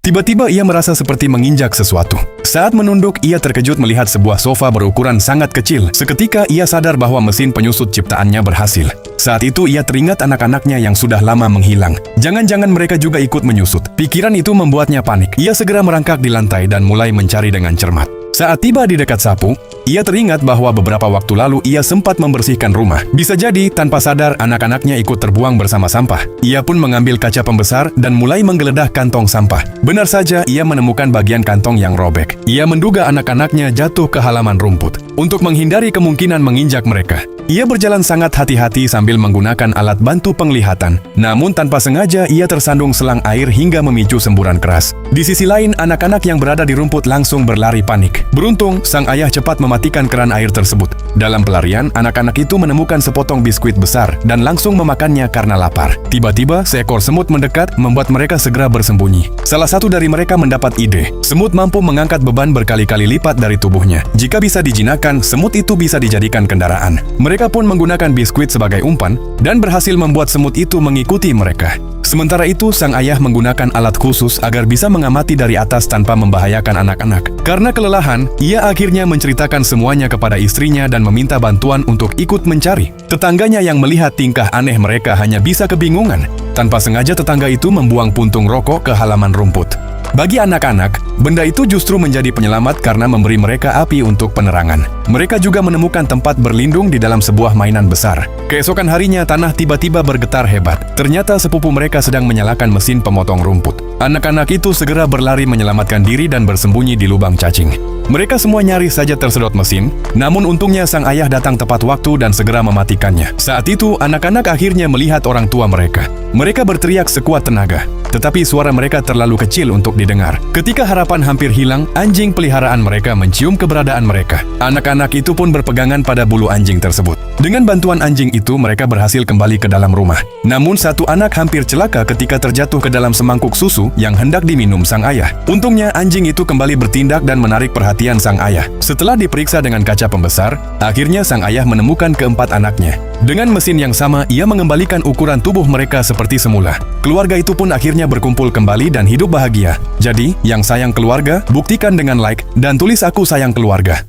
Tiba-tiba ia merasa seperti menginjak sesuatu. Saat menunduk, ia terkejut melihat sebuah sofa berukuran sangat kecil. Seketika ia sadar bahwa mesin penyusut ciptaannya berhasil. Saat itu ia teringat anak-anaknya yang sudah lama menghilang. Jangan-jangan mereka juga ikut menyusut. Pikiran itu membuatnya panik. Ia segera merangkak di lantai dan mulai mencari dengan cermat. Saat tiba di dekat sapu, ia teringat bahwa beberapa waktu lalu ia sempat membersihkan rumah. Bisa jadi, tanpa sadar, anak-anaknya ikut terbuang bersama sampah. Ia pun mengambil kaca pembesar dan mulai menggeledah kantong sampah. Benar saja, ia menemukan bagian kantong yang robek. Ia menduga anak-anaknya jatuh ke halaman rumput. Untuk menghindari kemungkinan menginjak mereka, ia berjalan sangat hati-hati sambil menggunakan alat bantu penglihatan. Namun tanpa sengaja, ia tersandung selang air hingga memicu semburan keras. Di sisi lain, anak-anak yang berada di rumput langsung berlari panik. Beruntung, sang ayah cepat mematikan keran air tersebut. Dalam pelarian, anak-anak itu menemukan sepotong biskuit besar dan langsung memakannya karena lapar. Tiba-tiba, seekor semut mendekat membuat mereka segera bersembunyi. Salah satu dari mereka mendapat ide. Semut mampu mengangkat beban berkali-kali lipat dari tubuhnya. Jika bisa dijinakkan, semut itu bisa dijadikan kendaraan. Mereka pun menggunakan biskuit sebagai umpan dan berhasil membuat semut itu mengikuti mereka. Sementara itu, sang ayah menggunakan alat khusus agar bisa mengamati dari atas tanpa membahayakan anak-anak. Karena kelelahan, ia akhirnya menceritakan semuanya kepada istrinya dan meminta bantuan untuk ikut mencari. Tetangganya yang melihat tingkah aneh mereka hanya bisa kebingungan. Tanpa sengaja tetangga itu membuang puntung rokok ke halaman rumput. Bagi anak-anak, benda itu justru menjadi penyelamat karena memberi mereka api untuk penerangan. Mereka juga menemukan tempat berlindung di dalam sebuah mainan besar. Keesokan harinya, tanah tiba-tiba bergetar hebat. Ternyata sepupu mereka sedang menyalakan mesin pemotong rumput. Anak-anak itu segera berlari menyelamatkan diri dan bersembunyi di lubang cacing. Mereka semua nyaris saja tersedot mesin, namun untungnya sang ayah datang tepat waktu dan segera mematikannya. Saat itu, anak-anak akhirnya melihat orang tua mereka. Mereka berteriak sekuat tenaga, tetapi suara mereka terlalu kecil untuk didengar. Ketika harapan hampir hilang, anjing peliharaan mereka mencium keberadaan mereka. Anak-anak itu pun berpegangan pada bulu anjing tersebut. Dengan bantuan anjing itu, mereka berhasil kembali ke dalam rumah. Namun satu anak hampir celaka ketika terjatuh ke dalam semangkuk susu yang hendak diminum sang ayah. Untungnya anjing itu kembali bertindak dan menarik perhatian sang ayah. Setelah diperiksa dengan kaca pembesar, akhirnya sang ayah menemukan keempat anaknya. Dengan mesin yang sama, ia mengembalikan ukuran tubuh mereka seperti semula. Keluarga itu pun akhirnya berkumpul kembali dan hidup bahagia. Jadi, yang sayang keluarga, buktikan dengan like dan tulis "Aku sayang keluarga".